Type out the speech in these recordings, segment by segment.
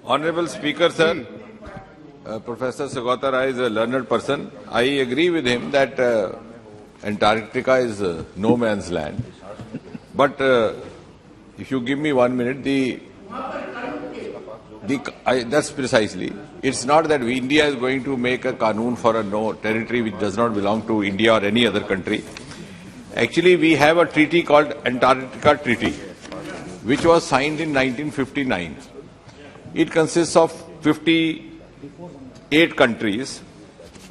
Honorable Speaker, sir, Professor Saugata Rai is a learned person. I agree with him that Antarctica is no man's land. But if you give me 1 minute, that's precisely. It's not that India is going to make a Qanun for a no territory which does not belong to India or any other country. Actually, we have a treaty called Antarctica Treaty, which was signed in 1959. It consists of 58 countries,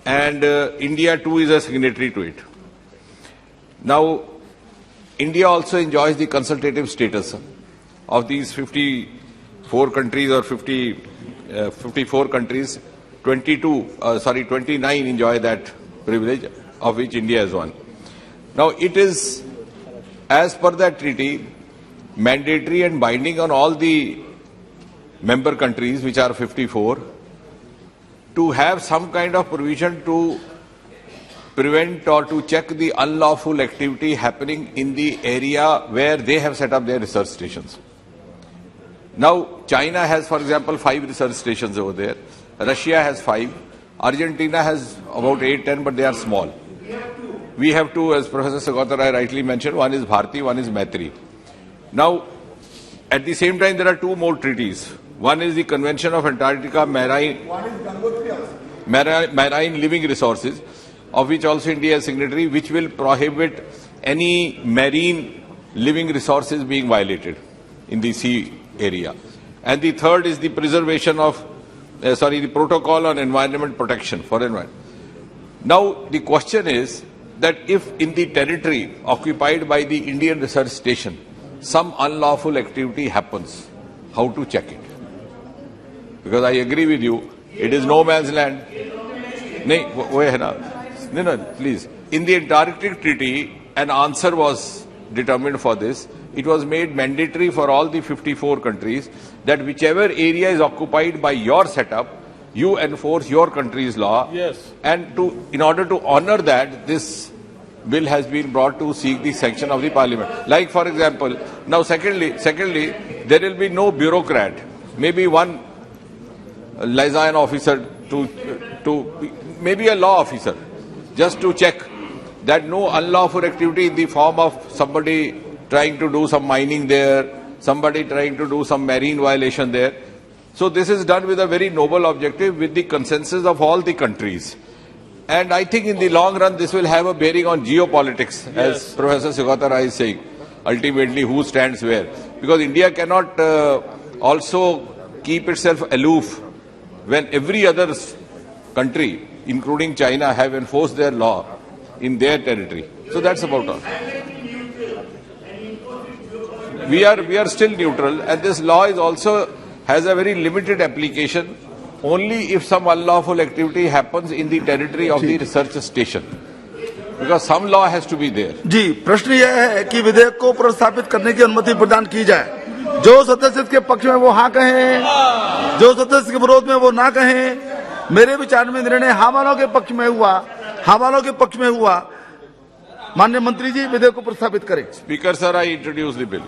and India too is a signatory to it. Now, India also enjoys the consultative status of these 54 countries or 54 countries. 29 enjoy that privilege, of which India is one. Now, it is, as per that treaty, mandatory and binding on all the member countries, which are 54, to have some kind of provision to prevent or to check the unlawful activity happening in the area where they have set up their research stations. Now, China has, for example, 5 research stations over there. Russia has 5. Argentina has about 8, 10, but they are small. We have 2, as Professor Saugata Rai rightly mentioned. One is Bharti, one is Maitri. Now, at the same time, there are 2 more treaties. One is the Convention of Antarctica Marine Living Resources, of which also India is signatory, which will prohibit any marine living resources being violated in the sea area. And the third is the preservation of, the Protocol on Environment Protection for environment. Now, the question is that if in the territory occupied by the Indian Research Station, some unlawful activity happens, how to check it? Because I agree with you, it is no man's land. No, please. In the Antarctic Treaty, an answer was determined for this. It was made mandatory for all the 54 countries that whichever area is occupied by your setup, you enforce your country's law. Yes. And in order to honor that, this bill has been brought to seek the sanction of the Parliament. Like, for example, now secondly, there will be no bureaucrat, maybe one liaison officer maybe a law officer, just to check that no unlawful activity in the form of somebody trying to do some mining there, somebody trying to do some marine violation there. So this is done with a very noble objective, with the consensus of all the countries. And I think in the long run, this will have a bearing on geopolitics, as Professor Saugata Rai is saying, ultimately who stands where. Because India cannot also keep itself aloof when every other country, including China, have enforced their law in their territory. So that's about all. We are still neutral, and this law is also has a very limited application only if some unlawful activity happens in the territory of the research station, because some law has to be there. जी, प्रश्न यह है कि विधेयक को प्रस्तावित करने की अनुमति प्रदान की जाए। जो सदस्य के पक्ष में वो हाँ कहें, जो सदस्य के विरोध में वो ना कहें। मेरे विचार में निर्णय हाँ वालों के पक्ष में हुआ, हाँ वालों के पक्ष में हुआ। माननीय मंत्री जी, विधेयक को प्रस्तावित करें। Speaker sir, I introduce the bill.